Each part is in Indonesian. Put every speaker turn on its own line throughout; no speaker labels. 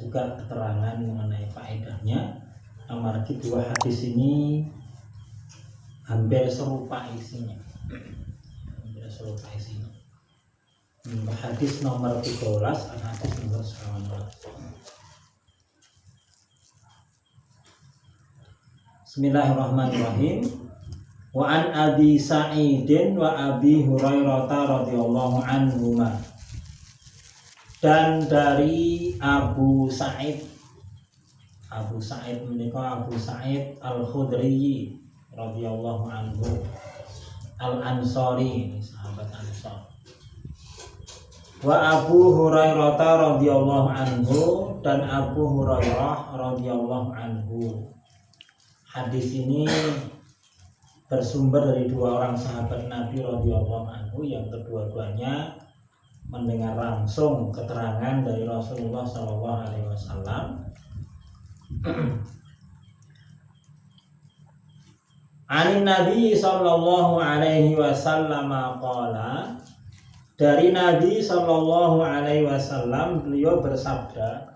juga keterangan mengenai faedahnya. Amargi dua hadis ini hampir serupa isinya. Hadis nomor 13 dan hadis nomor 19. Bismillahirrahmanirrahim. Wa an Abi Sa'idin wa Abi Hurairah radhiyallahu anhuma. Dan dari Abu Sa'id menika Abu Sa'id Al-Khudri radhiyallahu anhu Al-Ansari, sahabat Ansar. Wa Abu Hurairah radhiyallahu anhu, dan Abu Hurairah radhiyallahu anhu. Hadis ini bersumber dari dua orang sahabat Nabi radhiyallahu anhu yang kedua-duanya mendengar langsung keterangan dari Rasulullah sallallahu alaihi wasallam. Anin Nabi sallallahu alaihi wasallam qala, dari Nabi sallallahu alaihi wasallam beliau bersabda,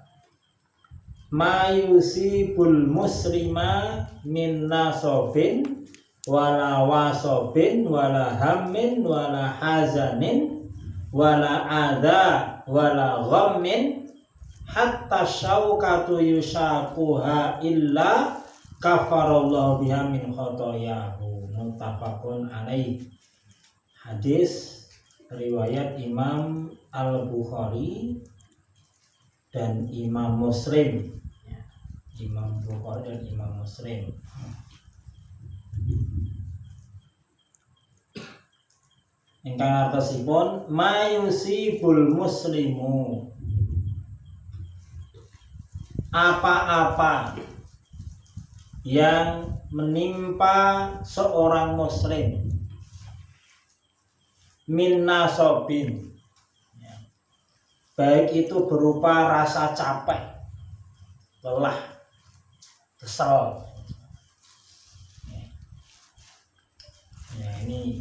ma yusibul muslima min nasabin wala wasabin wala hammin wala hazanin wala adha wala ghammin hatta syaukatu yushaquha illa kafarallahu biha min khotoyahu. Muttafaqun alaih. Hadis riwayat Imam Al-Bukhari dan Imam Muslim. Imam Bukhari dan Imam Muslim. Ingkang artosipun mayusibul muslimu, apa-apa yang menimpa seorang muslim, min nasobin, baik itu berupa rasa capek, lelah, kesel. Ya, ini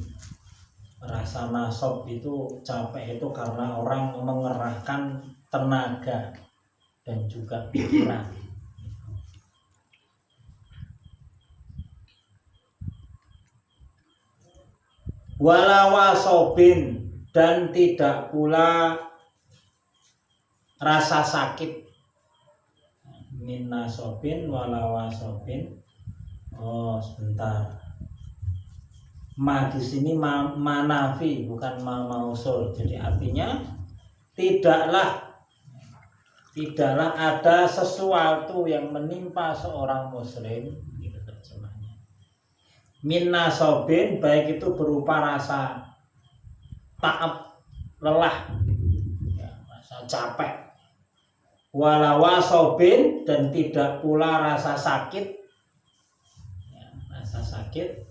rasa nasob itu capek itu karena orang mengerahkan tenaga dan juga pikiran. Wala wasobin, dan tidak pula rasa sakit. Min nasobin wala wasobin. Oh, sebentar. Ma di sini manafi, bukan mausul. Jadi artinya tidaklah ada sesuatu yang menimpa seorang muslim, itu terjemahnya. Min nasobin, baik itu berupa rasa ta'ab, lelah, ya, rasa capek. Wala wasobin, dan tidak pula rasa sakit, ya, rasa sakit.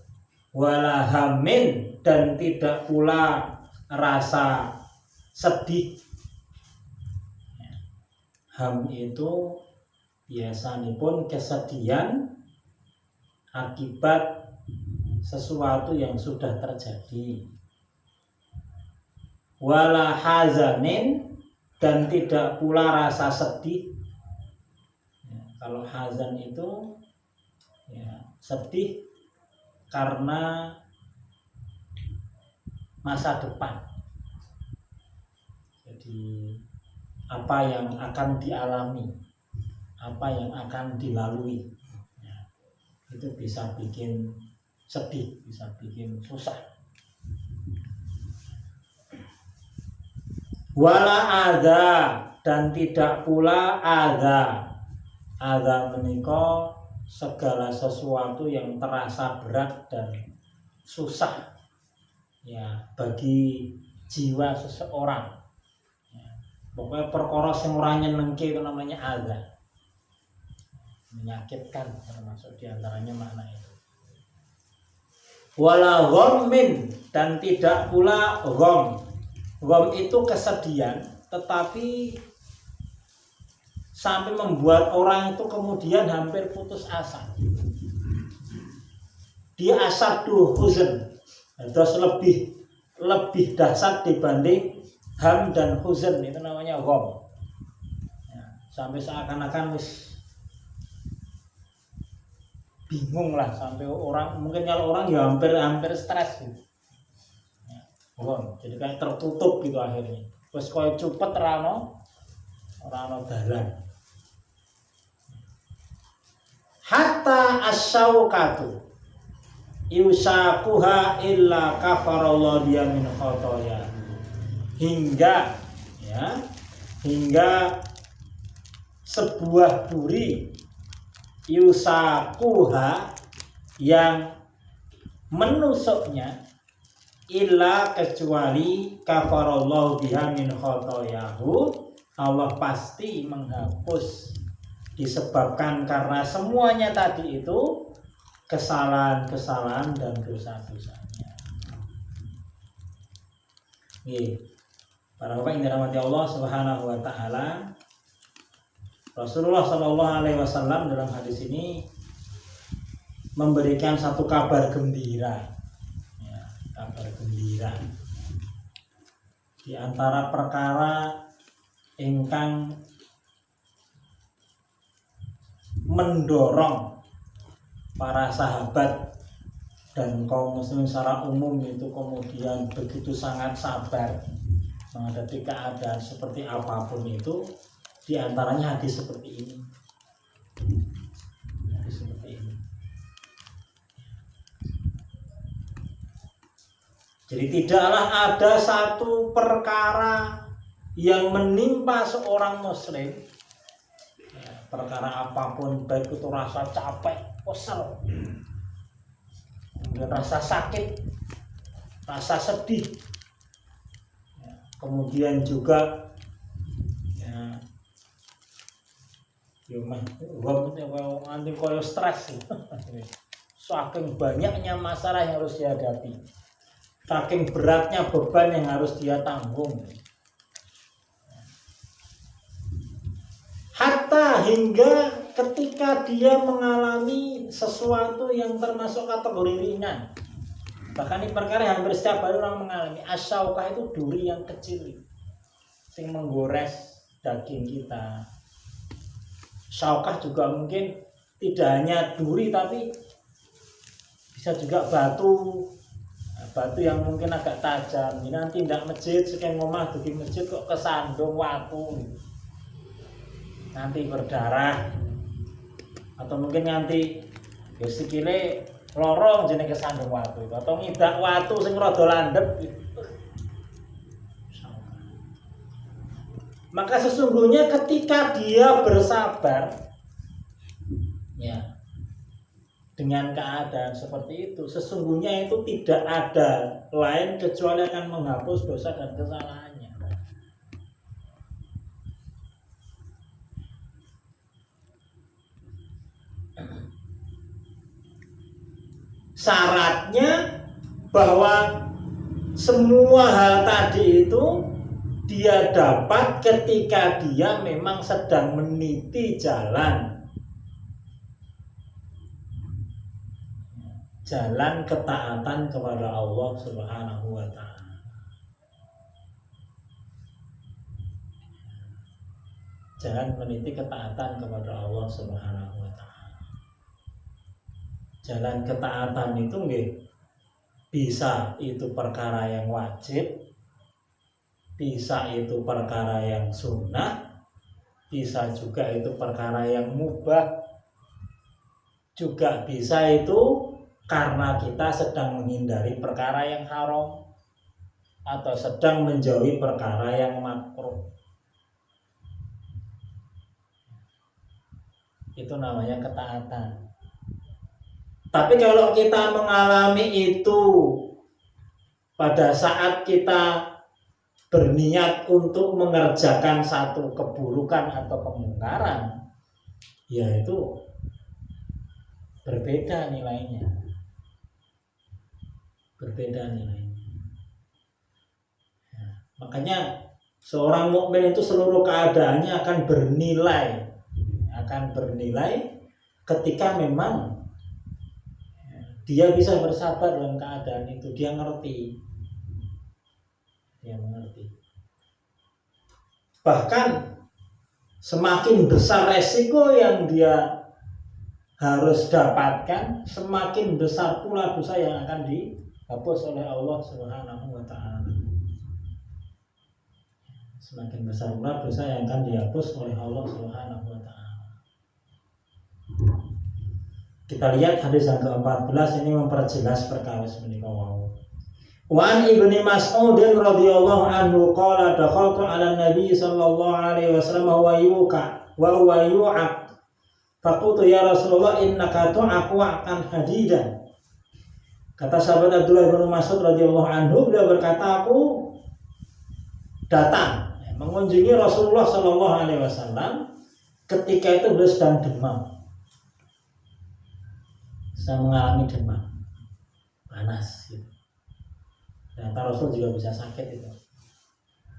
Wala hamin, dan tidak pula rasa sedih. Ham itu biasanya pun kesedihan akibat sesuatu yang sudah terjadi. Wala hazanin, dan tidak pula rasa sedih. Ya, kalau hazan itu ya, sedih karena masa depan. Jadi apa yang akan dialami, apa yang akan dilalui, ya, itu bisa bikin sedih, bisa bikin susah. Wala adza, dan tidak pula adza. Adza menika segala sesuatu yang terasa berat dan susah, ya, bagi jiwa seseorang. Ya, pokoknya perkara sing ora nyenengke itu namanya adza. Menyakitkan, termasuk diantaranya makna itu. Wala ghammin, dan tidak pula gham. Gham itu kesedihan, tetapi sampai membuat orang itu kemudian hampir putus asa. Dia asadu huzn, terus lebih dahsyat dibanding ham dan huzn, itu namanya gham. Ya, sampai seakan-akan wis bingung lah, sampai orang mungkin kalau orang ya hampir stres gitu. Jadi kayak tertutup gitu akhirnya. Terus koyo cupet rano dalan. Hatta asyaukatu yusakuha illa kafarallahu biha min khotoya. Hingga sebuah duri yusakuha yang menusuknya illa kecuali kafarallahu biha min khotoyahu, Allah pasti menghapus disebabkan karena semuanya tadi itu kesalahan-kesalahan dan dosa-dosanya. Para bapak yang dirahmati Allah Subhanahu wa taala, Rasulullah Shallallahu alaihi wasallam dalam hadis ini memberikan satu kabar gembira. Kabar gembira. Di antara perkara ingkang mendorong para sahabat dan kaum muslimin secara umum itu kemudian begitu sangat sabar menghadapi keadaan seperti apapun itu, di antaranya hadis seperti ini. Hadis seperti ini. Jadi tidaklah ada satu perkara yang menimpa seorang muslim, perkara apapun, baik itu rasa capek, kesel, rasa sakit, rasa sedih, kemudian juga nanti koyo stres, saking banyaknya masalah yang harus dihadapi, saking beratnya beban yang harus dia tanggung. Hatta hingga ketika dia mengalami sesuatu yang termasuk kategori ringan, bahkan ini perkara yang hampir setiap hari orang mengalami. Asyaukah itu duri yang kecil yang menggores daging kita. Syaukah juga mungkin tidak hanya duri, tapi bisa juga batu yang mungkin agak tajam. Ini nanti tidak masjid, sekian ngomah di masjid kok kesandung watu, nanti berdarah, atau mungkin nanti ya sikile lorong jenenge kesandung watu itu, atau ngidak watu sing rada landhep gitu. Maka sesungguhnya ketika dia bersabar dengan keadaan seperti itu, sesungguhnya itu tidak ada lain kecuali akan menghapus dosa dan kesalahannya. Syaratnya bahwa semua hal tadi itu dia dapat ketika dia memang sedang meniti jalan ketaatan kepada Allah Subhanahu wa taala. Jalan meniti ketaatan kepada Allah Subhanahu wa taala. Jalan ketaatan itu bisa itu perkara yang wajib, bisa itu perkara yang sunnah, bisa juga itu perkara yang mubah, juga bisa itu karena kita sedang menghindari perkara yang haram atau sedang menjauhi perkara yang makruh. Itu namanya ketaatan. Tapi kalau kita mengalami itu pada saat kita berniat untuk mengerjakan satu keburukan atau kemungkaran, ya itu berbeda nilainya. Makanya seorang mukmin itu seluruh keadaannya akan bernilai ketika memang dia bisa bersabar dalam keadaan itu, dia mengerti. Bahkan Semakin besar resiko yang dia harus dapatkan, semakin besar pula dosa yang akan dihapus oleh Allah Subhanahu wa taala. Semakin besar pula dosa yang akan dihapus oleh Allah Subhanahu wa taala. Kita lihat hadis yang ke-14 ini memperjelas perkawis menika wau. Wa an Ibnu Mas'ud radhiyallahu anhu qala dakhaltu 'ala Nabi sallallahu alaihi wasallam wa huwa yu'aq. Faqultu ya Rasulullah innaka tu'aqu an hadidan. Kata sahabat Abdullah bin Mas'ud radhiyallahu anhu, beliau berkata, aku datang mengunjungi Rasulullah sallallahu alaihi wasallam ketika itu beliau sedang demam. Saya mengalami demam panas gitu. Dan Rasul juga bisa sakit itu.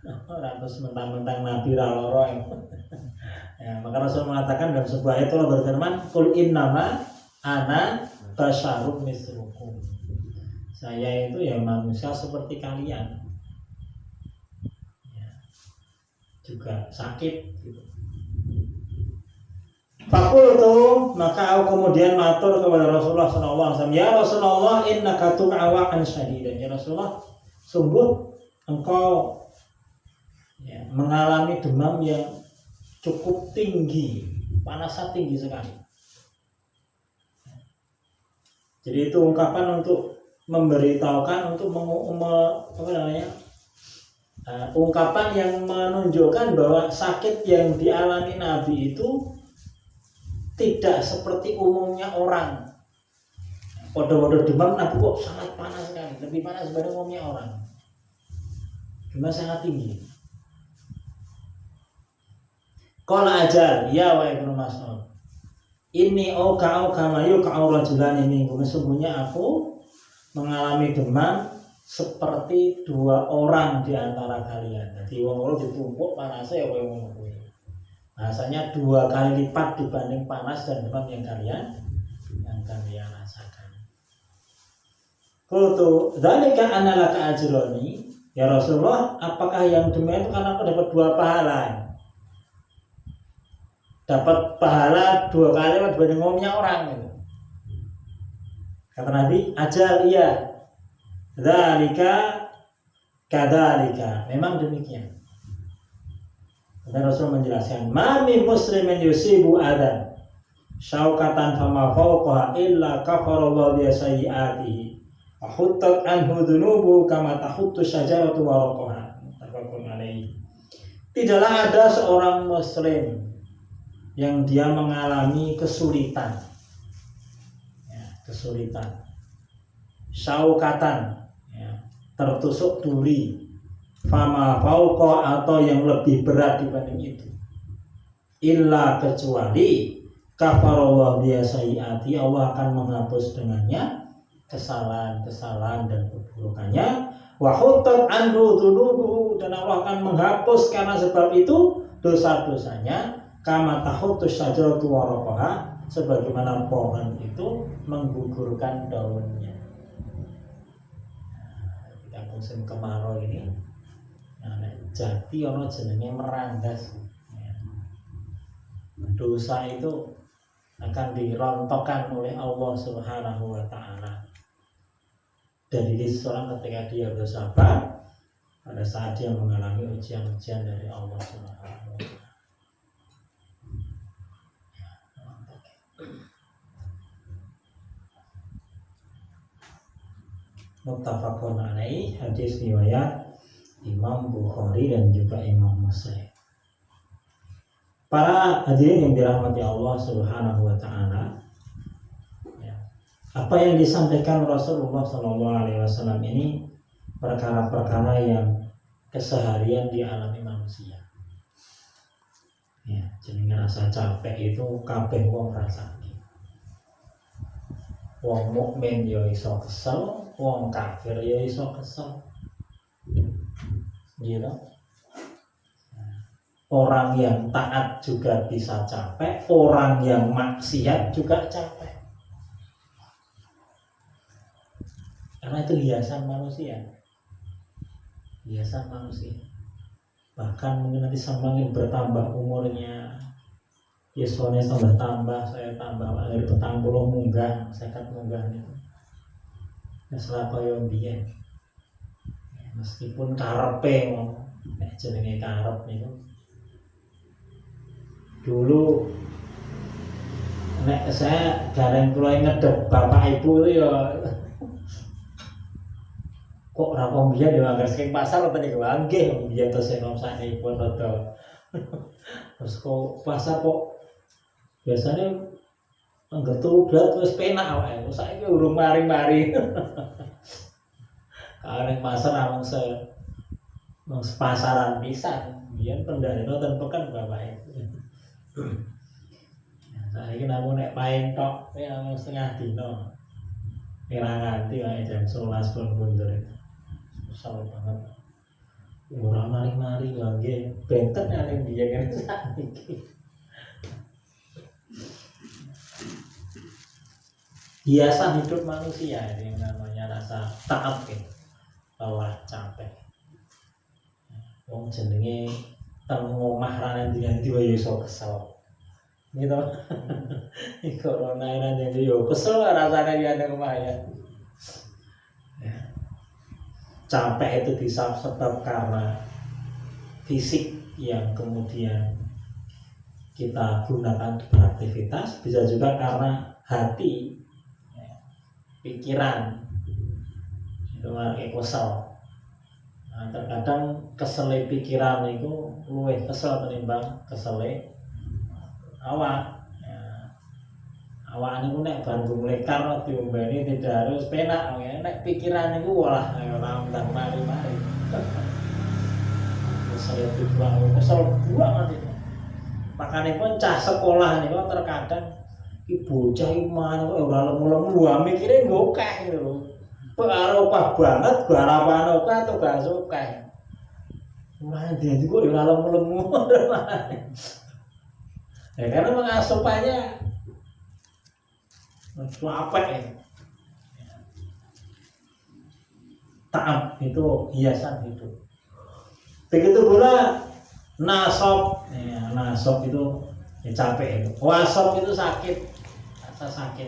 Terus mentang-mentang Nabi raloro ya, maka Rasul mengatakan dalam sebuah ayat Allah berfirman, "Qul innama ana basyarun mislukum." Saya itu ya manusia seperti kalian. Ya, juga sakit gitu. Fakultu, maka aku kemudian matur kepada Rasulullah SAW, ya Rasulullah innaka tu'awakan syadidan. Ya Rasulullah, sungguh engkau ya, mengalami demam yang cukup tinggi, panasnya tinggi sekali. Jadi itu ungkapan untuk memberitahukan, untuk ungkapan yang menunjukkan bahwa sakit yang dialami Nabi itu tidak seperti umumnya orang. Podo-podo demam Nabi kok sangat panas sekali, lebih panas daripada umumnya orang. Demam sangat tinggi. Qala ajal, ya wa Ibnu Mas'ud. Ini kama yuqa'u rajulan ini. Sesungguhnya aku mengalami demam seperti dua orang di antara kalian. Jadi wong ditumpuk panasnya ya koyo ngono kuwi. Rasanya 2 kali lipat dibanding panas dan demam yang kalian rasakan. Qultu dzalika anna laka ajroni. Ya Rasulullah, apakah yang demikian itu karena aku dapat 2 pahala? Dapat pahala 2 kali dibanding umumnya orang gitu. Kata Nabi, ajal iya. Dzalika kadzalika. Memang demikian. Dan Rasul menjelaskan, "Mami muslimin yusibu adan syaukatan fama fawqaha illa kafarallahu bi sayyi'atihi wa huttat anhu dhunubu kama tahuttu syajaratu waraqaha." Muttafaqun alaihi. Tidaklah ada seorang muslim yang dia mengalami kesulitan. Ya, kesulitan. Syaukatan, ya, tertusuk duri. Fama fauqa atau yang lebih berat dibanding itu, illa kecuali kafarallahu biasaiati, Allah akan menghapus dengannya kesalahan-kesalahan dan keburukannya. Wa huttat anhu dzunubuhu, dan Allah akan menghapus karena sebab itu dosa-dosanya. Kama tahuttu syajaratu waraqaha, sebagaimana pohon itu menggugurkan daunnya. Ketika musim kemarau ini, jati ono jenenge meranggas. Dosa itu akan dirontokkan oleh Allah Subhanahu wa taala. Dari seorang ketika dia bersabar pada saat dia mengalami ujian-ujian dari Allah Subhanahu wa taala. Muttafaqun alaihi, hadis riwayat Imam Bukhari dan juga Imam Muslim. Para hadirin yang dirahmati Allah Subhanahu wa taala, ya, apa yang disampaikan Rasulullah SAW ini perkara-perkara yang keseharian dialami manusia. Ya, jadi ngerasa capek itu kabeh wong rasane. Wong mukmin ya iso kesel, wong kafir ya iso kesel. Gitu. Orang yang taat juga bisa capek, orang yang maksiat juga capek. Karena itu hiasan manusia. Hiasan manusia. bahkan mungkin nanti semakin bertambah umurnya, yesone tambah saya tambah dari 40 munggah 50 munggah itu setelah kaya mbiyen meskipun karepe ngono nek jenenge karep niku dulu nek saya gareng kula ngedep bapak ibu ya kok ora kok mbiyen ya anggar saking pasar apa niku nggih mbiyen to sing saknipun rada terus kok pasar kok biasanya anggar tulat wis penak awake saiki urung mari-mari kareng pasar amung sepasaran pisan mbiyen pendharina ten pekan bapak ibu saiki namung nek paing tok ya amung setengah dina ora nganti wae jam 11 pun mundur susah banget ora mari-mari lho nggih benten nek biyen kan sakniki biasa hidup manusia ini namanya rasa taat lelah capek wong jenenge teng omah ra ndi-ndi wae iso kesel gitu iki corona ra ndi yo kesel rasane ya nek omah ya capek itu bisa sebab karena fisik yang kemudian kita gunakan beraktivitas, bisa juga karena hati, pikiran itu kayak kesel. Nah, terkadang kesel pikiran itu luwih kesel menimbang kesel awak. Awak niku nek bar mulekar diombeni tidak harus penak nek pikiran niku walah ora ndang mari-mari. Kesel banget itu. Makane pun cah sekolah niku terkadang iki bocah iki maneh ora lemu-lemu wae mikire ngokeh gitu lho. Barokah banget garapan oke atau gak suka. Mana dia kok ora lemu-lemu. Ya karena mengasupannya apa ya? Taat itu hiasan hidup. Begitu pula nasab, ya, nasab itu ya, capek itu. Wasab itu sakit, rasa sakit,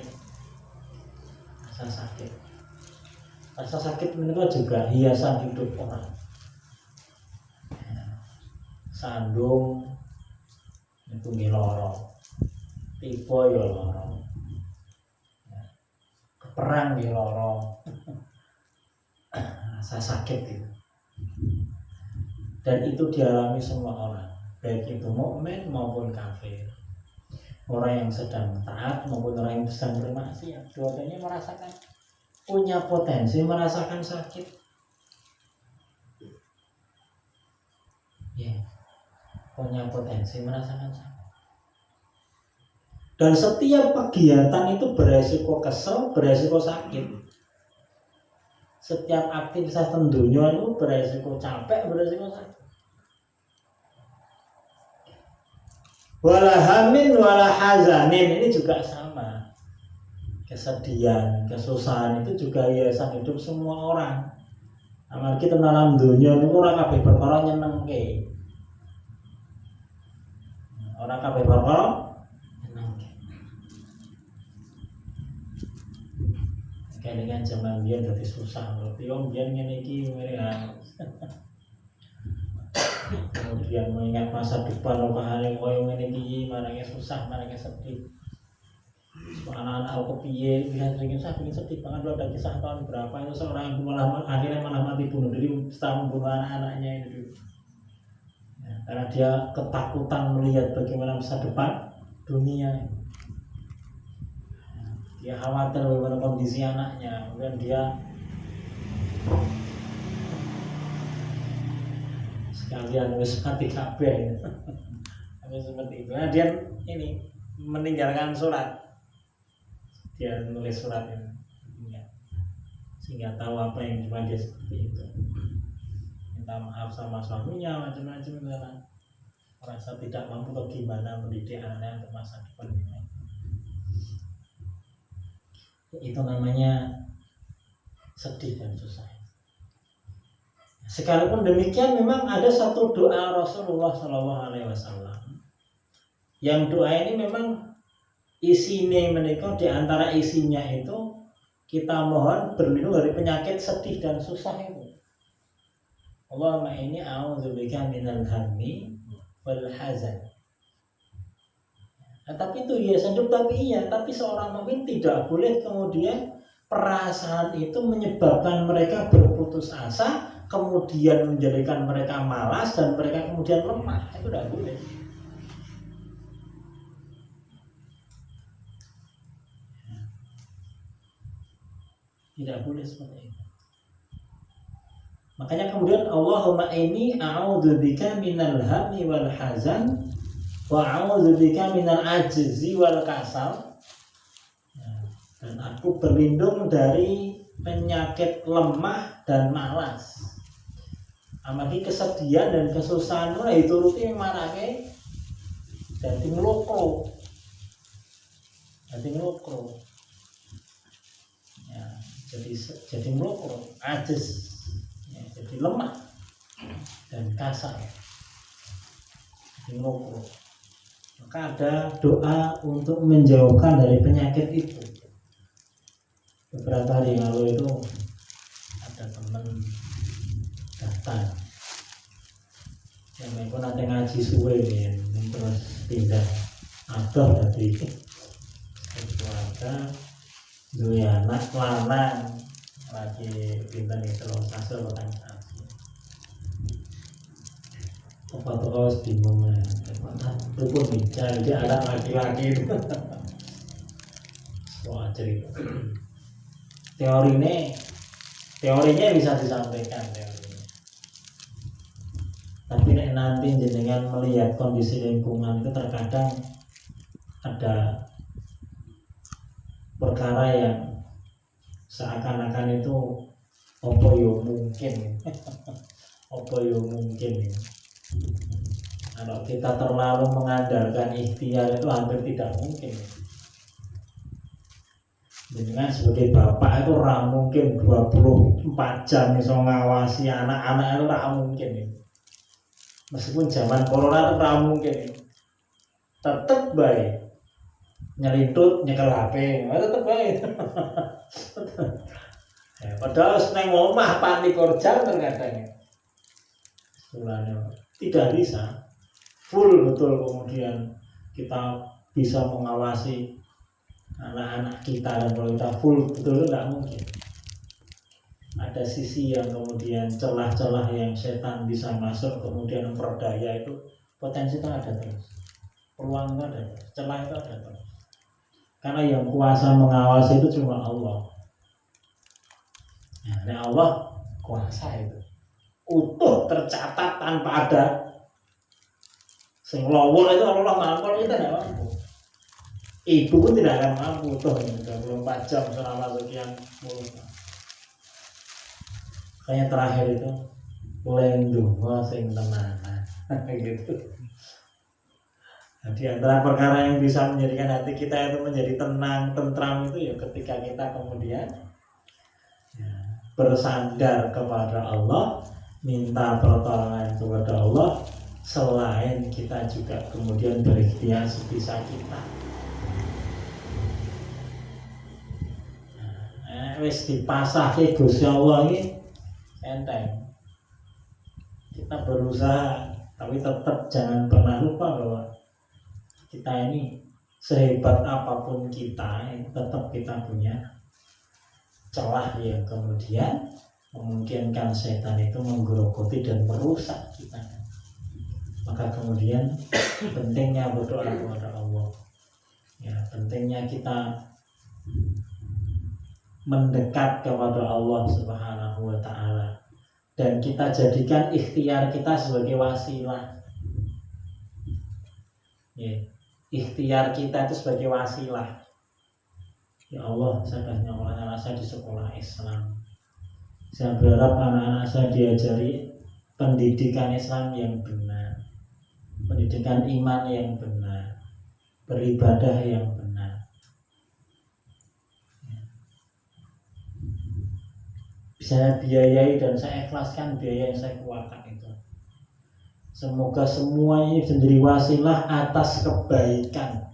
rasa sakit. Rasa sakit itu juga hiasan hidup orang. Ya, sandung itu loro, tipe ya loro. Perang di lorong rasa sakit itu dan itu dialami semua orang baik itu mukmin maupun kafir orang yang sedang taat maupun orang yang sedang bermaksiat dua-duanya merasakan punya potensi merasakan sakit ya punya potensi merasakan sakit dan setiap kegiatan itu beresiko kesel, beresiko sakit. Setiap aktivitas tentunya itu beresiko capek, beresiko sakit. Wala hamin wala hazanin ini juga sama. Kesedihan, kesusahan itu juga hiasan hidup semua orang. Amal kita dalam dunia itu orang kabeh perkara nyenengke. Orang kabeh perkara dengan zaman dia jadi susah berarti om dia ngene iki kemudian mengingat masa depan lokahane koyo ngene iki marane susah marane sedih anak-anak aku piye lihat lagi sedih banget loh ada kisah tahun berapa itu seorang ibu akhirnya malah mati bunuh diri setelah membunuh anak-anaknya itu ya, karena dia ketakutan melihat bagaimana masa depan dunia. Dia khawatir bagaimana kondisi anaknya, kemudian dia sekalian wis mati kabeh. Seperti itu. Nah, dia ini meninggalkan surat. Dia menulis surat ini. Sehingga tahu apa yang cuma dia seperti itu. Minta maaf sama suaminya macam-macam karena merasa tidak mampu bagaimana mendidik anaknya untuk masa depan ini. Itu namanya sedih dan susah. Sekalipun demikian memang ada satu doa Rasulullah SAW yang doa ini memang isinya menikah, di antara isinya itu kita mohon berlindung dari penyakit sedih dan susah itu. Allahumma inni a'udzubika minal hammi wal hazan. Nah, tapi itu ya sanjung, tapi seorang mukmin tidak boleh kemudian perasaan itu menyebabkan mereka berputus asa, kemudian menjadikan mereka malas dan mereka kemudian lemah. Itu tidak boleh. Tidak boleh seperti itu. Makanya kemudian Allahumma inni a'udzubika minal hammi wal hazan wa a'udzubika minal ajzi wal kasal. Dan aku berlindung dari penyakit lemah dan malas. Amati kesedihan dan kesusahan itu rutin marake dadi nglokro. Ya, jadi nglokro, ajiz. Ya, jadi lemah dan kasar. Jadi nglokro. Maka ada doa untuk menjauhkan dari penyakit itu. Beberapa hari yang lalu itu ada teman datang yang mereka nanti ngaji suwe ya, terus pindah atau dari keluarga dua anak lanang lagi pindah itu asal orang asli apa-apa harus bingung ya itu pun bicara dia anak laki-laki itu soal cerita teorinya bisa disampaikan teorinya. Tapi nanti jenengan melihat kondisi lingkungan itu terkadang ada perkara yang seakan-akan itu apa yo mungkin kalau kita terlalu mengandalkan ikhtiar itu hampir tidak mungkin. Dengan sebagai bapak itu ora mungkin 24 jam iso ngawasi anak-anak itu ora mungkin. Meskipun zaman corona itu ora mungkin. Tetep bae nyelintut nyekel HP, tetep bae. Ya, padahal seneng omah panik kerja terkadang. Sebenarnya tidak bisa full betul kemudian kita bisa mengawasi anak-anak kita dan kalau kita full betul itu tidak mungkin. Ada sisi yang kemudian celah-celah yang setan bisa masuk kemudian memperdaya itu potensi itu ada terus, peluang itu ada terus, celah itu ada terus. Karena yang kuasa mengawasi itu cuma Allah. Nah, Allah kuasa itu utuh tercatat tanpa ada sing lowol itu Allah mampu kita tidak mampu. Ibu pun tidak akan mampu toh 24 jam selama sekian puluh tahun. Makanya terakhir itu lendungo sing tenanan gitu. Nah, di antara perkara yang bisa menjadikan hati kita itu menjadi tenang, tentram itu ya ketika kita kemudian ya, bersandar kepada Allah, minta pertolongan kepada Allah, selain kita juga kemudian berikhtiar sebisa kita. Wis dipasake Gusti Allah iki enteng. Kita berusaha tapi tetap jangan pernah lupa bahwa kita ini sehebat apapun kita tetap kita punya celah yang kemudian memungkinkan setan itu menggerogoti dan merusak kita. Maka kemudian pentingnya berdoa kepada Allah. Ya, pentingnya kita mendekat kepada Allah Subhanahu wa ta'ala dan kita jadikan ikhtiar kita sebagai wasilah. Ya, ikhtiar kita itu sebagai wasilah. Ya Allah, saya sudah nyokolahkan anak saya di sekolah Islam. Saya berharap anak-anak saya diajari pendidikan Islam yang benar, pendidikan iman yang benar, beribadah yang benar. saya biayai dan saya ikhlaskan biaya yang saya keluarkan itu. Semoga semua ini menjadi wasilah atas kebaikan.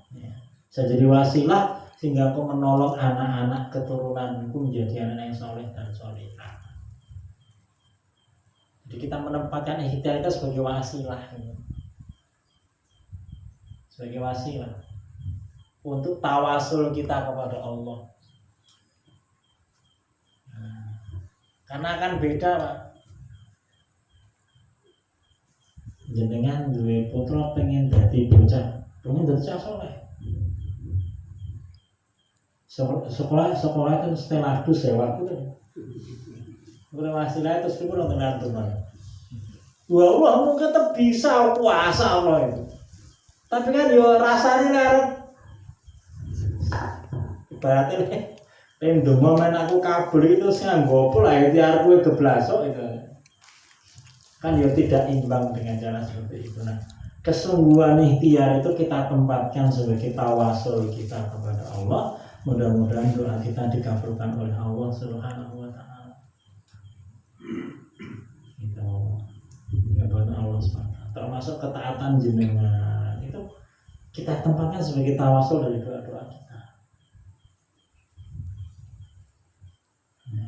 Saya jadi wasilah sehingga aku menolong anak-anak keturunanku menjadi anak yang soleh dan solehah. Jadi kita menempatkan ikhtiar itu sebagai wasilah, sebagai wasilah untuk tawasul kita kepada Allah. Karena akan beda, Pak. Jenengan duwe putra pengen dadi bocah, pengen dadi soleh. Sekolah itu setelah dus ya waktu itu. Udah wasilah itu sepuluh nonton antuman. Wah, Allah mungkin tetap bisa puasa Allah itu. Tapi kan yo rasanya kan ibaratnya ndonga men aku kabur itu nganggo apa lah ya arep geblasok itu. Kan ya tidak imbang dengan cara seperti itu. Nah, kesungguhan ikhtiar itu kita tempatkan sebagai tawasul kita kepada Allah. Mudah-mudahan doa kita dikabulkan oleh Allah Subhanahu wa taala. Itu kepada Allah SWT. Termasuk ketaatan jenengan itu kita tempatkan sebagai tawasul dari doa-doa kita.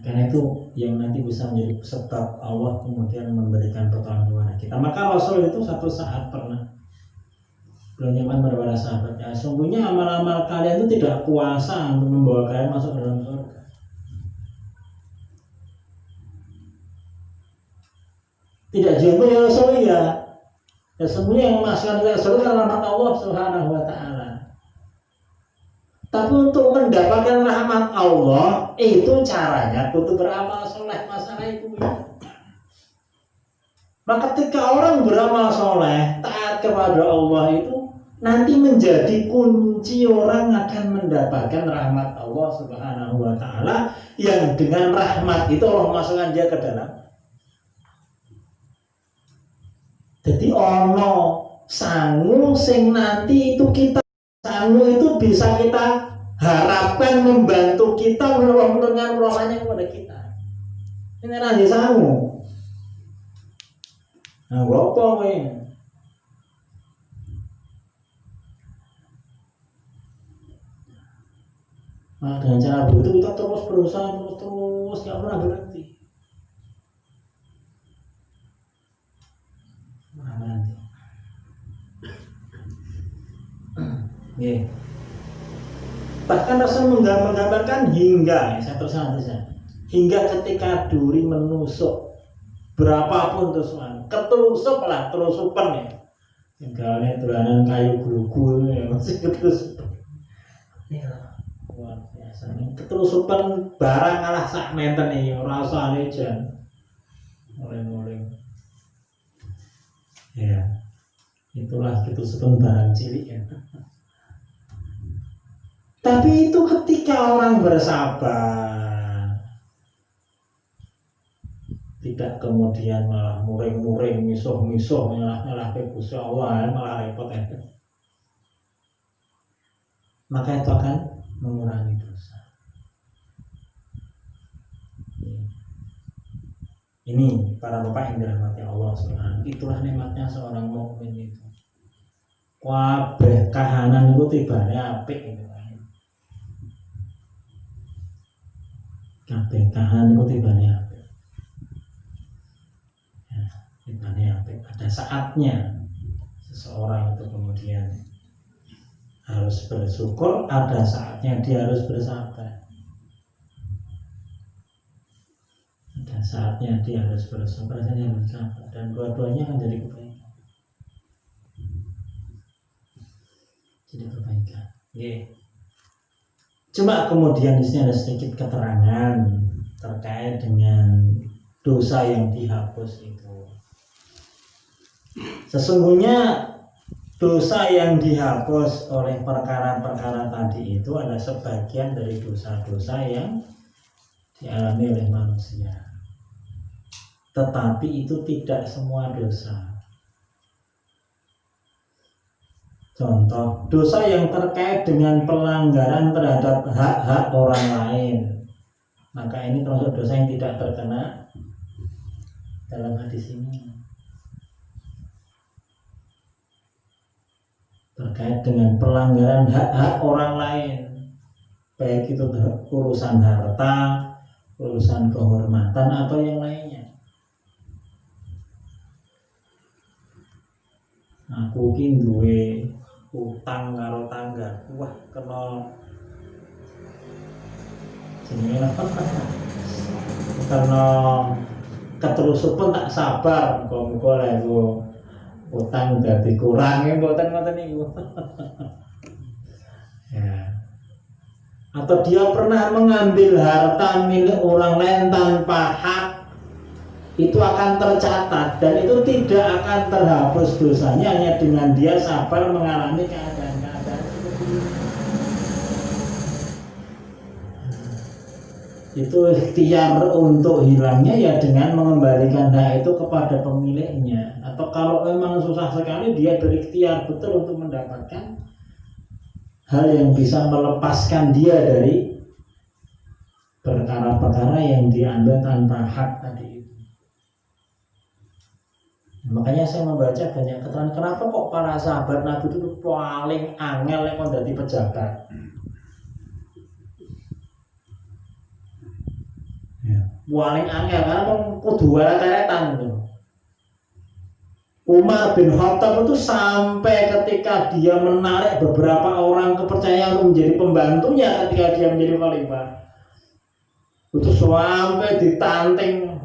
Karena itu yang nanti bisa menjadi sebab Allah kemudian memberikan pertolongan kepada kita. Maka Rasul itu satu saat pernah bernyaman kepada sahabatnya, sungguhnya amal-amal kalian itu tidak kuasa untuk membawa kalian masuk ke dalam surga. Tidak jauh ya Rasul ya. Dan semuanya yang memasukkan ke surga rahmat Allah Subhanahu wa taala. Tapi untuk mendapatkan rahmat Allah itu caranya kudu beramal soleh, masalah itu. Maka ketika orang beramal soleh taat kepada Allah itu nanti menjadi kunci orang akan mendapatkan rahmat Allah Subhanahu wa taala, yang dengan rahmat itu Allah masukkan dia ke dalam. Jadi ono sangu sing nanti itu kita sangu itu bisa kita harapkan membantu kita menurunkan rohnya kepada kita. Ini nanti sangu. Nah, apa kowe? Nah, dengan cara begitu kita terus berusaha terus nggak pernah berhenti. Yeah. Bahkan Rasul menggambarkan hingga hingga ketika duri menusuk berapapun tusukan, ketelusup lah telusupan ya. Tinggalnya tulanan kayu gulugu ya masih ketelusupan. Ya luar biasa nih. Ketelusupan barang kalah sak menten nih rasane jan. Mulai. Ya. Itulah ketelusupan barang cilik ya. Tapi itu ketika orang bersabar, tidak kemudian malah muring-muring, misuh-misuh, nyalah ke Gusti Allah, malah repot itu. Maka itu akan mengurangi dosa. Ini para bapak yang dirahmati Allah Subhanahu. Itulah nikmatnya seorang mukmin itu. Kabeh kahanan itu tibane apik itu. Kabeh kahanan itu tibane apik. Ya, tibane apik. Ada saatnya seseorang itu kemudian harus bersyukur, ada saatnya dia harus bersabar. Ada saatnya dia harus bersabar dan dia harus bersabar, dan dua-duanya akan jadi kebaikan. Jadi kebaikan. Yeah. Cuma kemudian di sini ada sedikit keterangan terkait dengan dosa yang dihapus itu. Sesungguhnya dosa yang dihapus oleh perkara-perkara tadi itu adalah sebagian dari dosa-dosa yang dialami oleh manusia. Tetapi itu tidak semua dosa. Contoh, dosa yang terkait dengan pelanggaran terhadap hak-hak orang lain. Maka ini termasuk dosa yang tidak terkena dalam hadis ini. Terkait dengan pelanggaran hak-hak orang lain, baik itu urusan harta, urusan kehormatan atau yang lainnya. Aku ki duwe utang karo tangga, wah kena jenenge apa? Karena keterusupan tak sabar, muga-muga lek utang dadi kurang mboten ngoten niku. Ya. Atau dia pernah mengambil harta milik orang lain tanpa hak, itu akan tercatat dan itu tidak akan terhapus dosanya hanya dengan dia sabar mengalami keadaan-keadaan seperti itu. Itu ikhtiar untuk hilangnya ya dengan mengembalikan hak itu kepada pemiliknya. Atau kalau memang susah sekali, dia berikhtiar betul untuk mendapatkan hal yang bisa melepaskan dia dari perkara-perkara yang diambil tanpa hak tadi itu. Makanya saya membaca banyak keterangan kenapa kok para sahabat Nabi itu paling angel yang menjadi pejabat. Paling angel karena kudu walet-waletan gitu. Umar bin Khattab itu sampai ketika dia menarik beberapa orang kepercayaan untuk menjadi pembantunya ketika dia menjadi khalifah, itu sampai ditanting.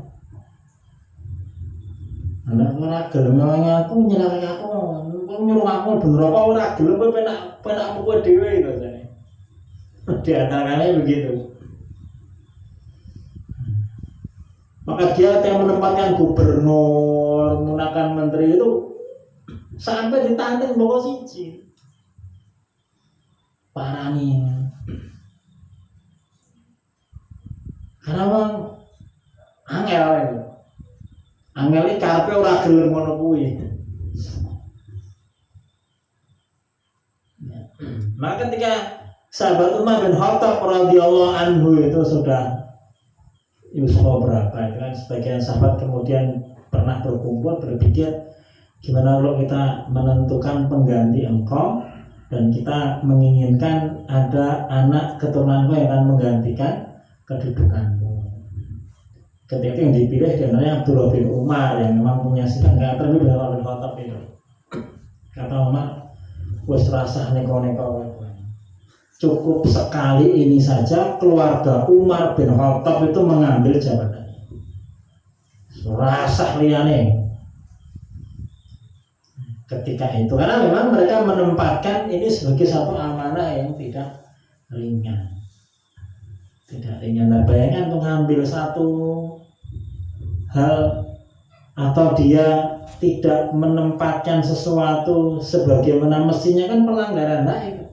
Anak mana gelem aku nyelaki aku nyuruh aku bener apa ora gelem kowe penak kowe dhewe gitu jane. Di antaranya begitu. Maka dia yang menempatkan gubernur, menggunakan menteri itu sampai ditantang bawa siji. Parani. Karena bang angel itu. Angel ini karepe ora gelem ngono kuwi. Maka ketika sahabat Umar bin Khattab radhiyallahu anhu itu sudah usia berapa itu kan, sebagian sahabat kemudian pernah berkumpul berpikir gimana kalau kita menentukan pengganti engkau dan kita menginginkan ada anak keturunanmu yang akan menggantikan kedudukanmu. Ketika yang dipilih diantaranya Abdullah bin Umar yang memang punya sikap nggak terlalu dengan Umar bin Khattab itu. Kata Umar, wes rasah neko-neko. Cukup sekali ini saja keluarga Umar bin Khattab itu mengambil jabatan. Rasah liyane. Ketika itu karena memang mereka menempatkan ini sebagai satu amanah yang tidak ringan. Tidak ringan. Nah, bayangkan untuk mengambil satu hal atau dia tidak menempatkan sesuatu sebagaimana mestinya kan pelanggaran hak itu.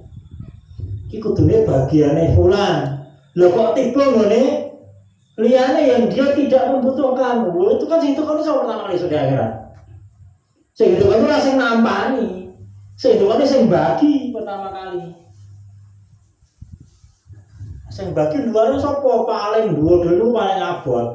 Iki kudune bagiane fulan. Lho kok tiba ngene liyane yang dia tidak membutuhkan. Itu kan itu kan pertama kali sudah akhirat. Sing itu kan ora sing nampani. Sing itu kan sing bagi pertama kali. Sing bagi luar sapa paling dhuwur dhewe paling abot.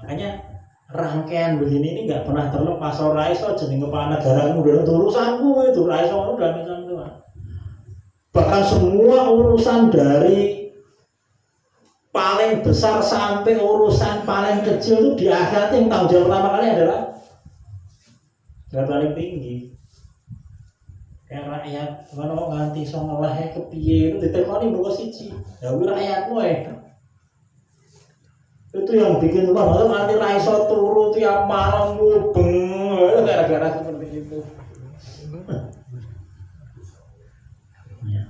Makanya rangkaian begini ini nggak pernah terlepas. Ora iso jeneng kepala negara kemudian urusanku itu ora iso ngono dalam Islam itu. Bahkan semua urusan dari paling besar sampai urusan paling kecil itu di akhirat yang tanggung jawab pertama kali adalah yang paling tinggi. Kayak rakyat mana kok nganti iso ngelahe kepiye itu ditekoni mbok siji. Ya kuwi rakyatmu itu yang bikin rumah malah nanti raiso turu tiap malam mubeng gara-gara seperti itu. Ya.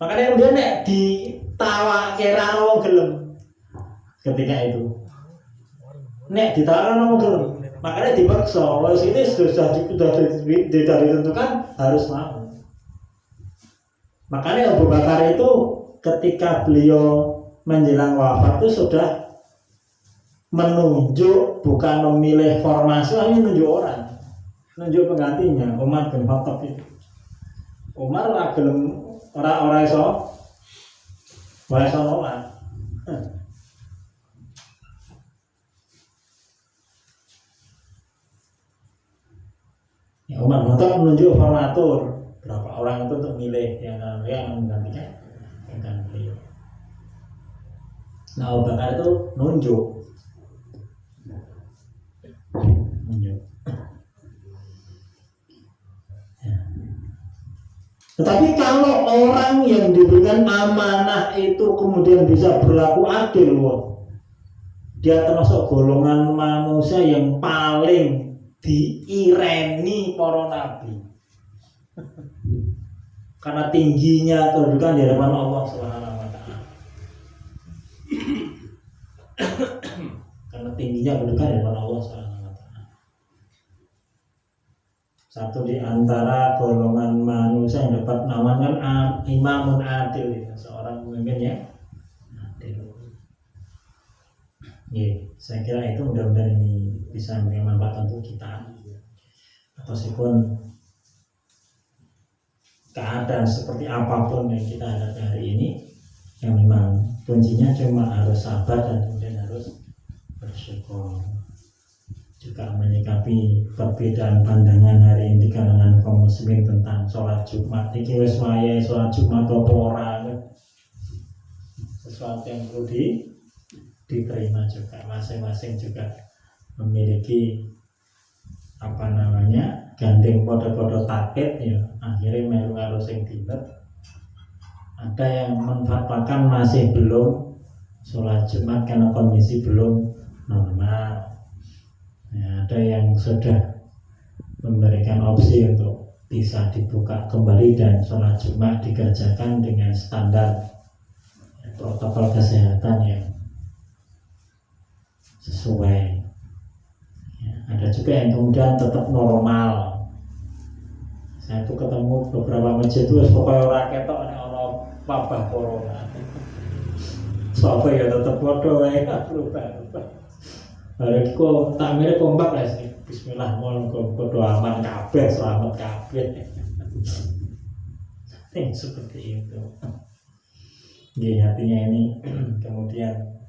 Makanya kemudian nek ditawa kira wong gelem ketika itu. Nek ditawa wong gelem, makanya dipaksa. Wes ini sudah ditentukan harus mau. Makanya Abu Bakar itu ketika beliau menjelang wafat itu sudah menunjuk, bukan memilih formasi, hanya menunjuk orang, menunjuk penggantinya Umar bin Khattab itu. Umar ora gelem ora iso nolak. Ya Umar Khattab menunjuk formatur berapa orang itu untuk milih yang menggantikan beliau. Nah Abu Bakar itu nunjuk. Ya. Tetapi kalau orang yang diberikan amanah itu kemudian bisa berlaku adil, dia termasuk golongan manusia yang paling diireni para nabi. Karena tingginya kedudukan di hadapan Allah Subhanahu wa taala. Karena tingginya kedudukan di hadapan Allah Subhanahu wa taala. Satu di antara golongan manusia yang dapat namakan imamun adil, seorang pemimpin yang adil. Ya, saya kira itu mudah-mudahan ini bisa memberikan manfaat untuk kita. Meskipun keadaan seperti apapun yang kita hadapi hari ini, yang memang kuncinya cuma harus sabar dan kemudian harus bersyukur. Juga menyikapi perbedaan pandangan hari ini di kalangan kaum muslimin tentang sholat Jumat. Iki wis wayahe sholat Jumat apa ora, sesuatu yang perlu diterima juga. Masing-masing juga memiliki gandeng podo-podo takit ya, akhirnya melu karo sing dilet. Ada yang memanfaatkan masih belum sholat Jumat karena kondisi belum normal ya, ada yang sudah memberikan opsi untuk bisa dibuka kembali dan sholat Jumat dikerjakan dengan standar ya, protokol kesehatan yang sesuai ya, ada juga yang kemudian tetap normal. Saya tuh ketemu beberapa masjid itu pokoknya orang ketok orang wabah corona. Soalnya ya tetap bodoh ya berubah. Hari itu takmirnya kompak lah sih. Bismillah mohon bodoh aman kabeh, selamat kabeh. Seperti itu. Ya, artinya ini kemudian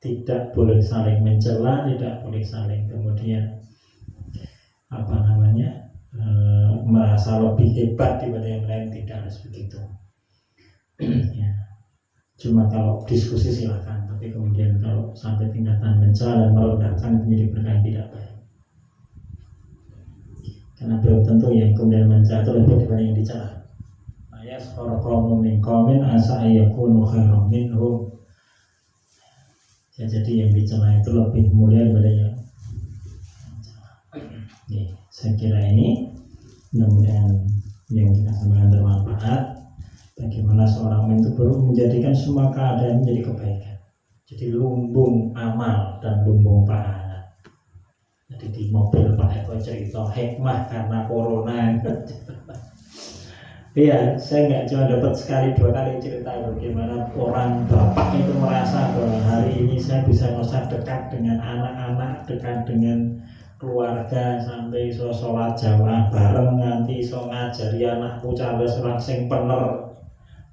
tidak boleh saling mencela, tidak boleh saling kemudian merasa lebih hebat daripada yang lain, tidak harus begitu. Ya. Cuma kalau diskusi silakan, tapi kemudian kalau sampai tingkatan mencela dan merendahkan menjadi perkara yang tidak baik. Karena belum tentu yang kemudian mencela itu lebih daripada yang dicela. Ayat qaumun min qaumin asa ayyakunu khairan minhum. Ya, jadi yang dicela itu lebih mulia daripada yang mencela. Ya, saya kira ini mudah-mudahan yang kita sampaikan bermanfaat. Bagaimana seorang mukmin itu perlu menjadikan semua keadaan menjadi kebaikan. Jadi lumbung amal dan lumbung pahala. Jadi di mobil Pak Eko cerita hikmah karena corona. Iya, saya nggak cuma dapat sekali dua kali cerita bagaimana orang bapak itu merasa bahwa hari ini saya bisa merasa dekat dengan anak-anak, dekat dengan keluarga, sampai iso sholat jamaah bareng, nanti iso ngajari anakku cawe sholat sing bener,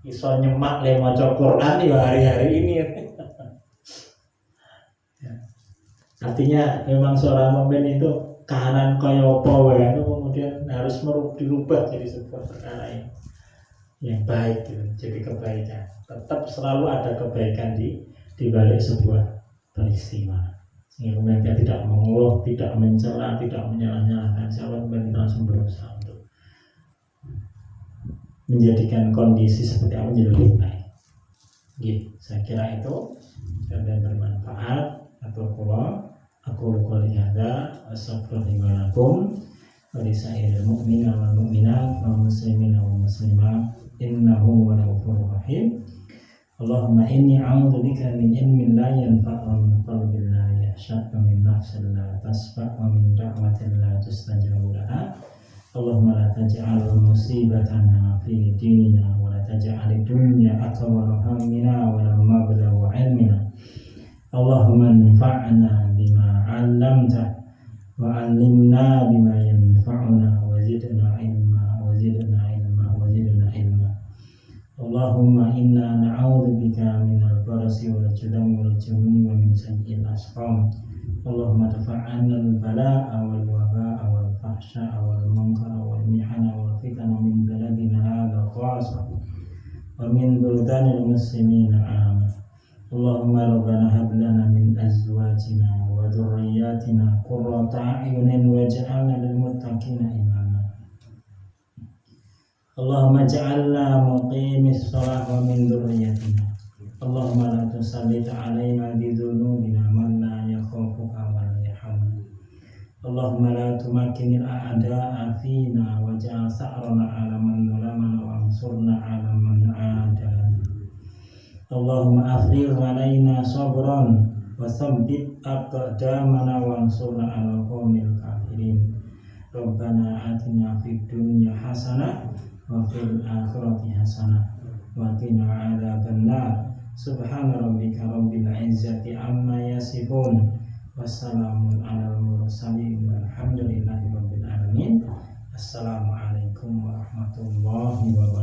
iso nyemak le maca Quran ya hari-hari ini. Artinya memang seorang mukmin itu kahanan kaya apa wae itu kemudian harus dirubah jadi sebuah perkara yang baik gitu, jadi kebaikan. Tetap selalu ada kebaikan di balik sebuah peristiwa. Sehingga kemudian dia tidak mengeluh, tidak mencela, tidak menyalah-nyalahkan. Siapa kemudian langsung berusaha untuk menjadikan kondisi seperti apa menjadi lebih baik. Gitu, saya kira itu dan bermanfaat. Aku qouli hadza astaghfirullaha lakum wa lisa'iril mu'minina wal mu'minat wal muslimina wal muslimat innahu huwal ghafurur rahim. Allahumma inni a'udzubika min ilmin la yanfa' wa min qalbin la yakhsha' wa min nafsin la tasfa' wa min da'watin la tustajabu laha. Allahumma la taj'al musibatana fi dinina wa la taj'al ad-dunya akbar hammina wa la mablagha 'ilmina. Allahumma anfa'na bima 'allamta wa 'allimna bima yanfa'una wa zidna ilma wa zidna ilma wa zidna Allahumma inna na'udzubika minal barasi wal judami wal jununi wa min sayyi'il asqam. Allahumma dafa'anal bala'a wal waba'a wal fahsya'a wal munkara wal mihana wal fitana min baladina hadha khasa wa min buldanil muslimina amin. Allahumma rabbana hab lana min azwajina wa dhurriyyatina qurrata a'yunin waj'alna lil muttaqina imama. Allahumma ja'alna muqimis shalah wa min dhurriyyatina. Allahumma la tusallit 'alaina bi dhunubina man la yakhafuka wa la yarhamuna. Allahumma la tumakkinil a'da'a fina waj'al sa'rana 'ala man zalamana wa ansurna 'ala man 'adana. Allahumma afrigh 'alaina sabran wa tsabbit aqdamana wa ansurna 'alal qaumil kafirin. Rabbana atina fid dunya hasanah wa fil akhirati hasanah wa qina adzabannar. Subhana rabbika rabbil izzati amma yasifun. Wassalamun alal mursalin walhamdulillahi rabbil alamin. Assalamualaikum warahmatullahi wabarakatuh.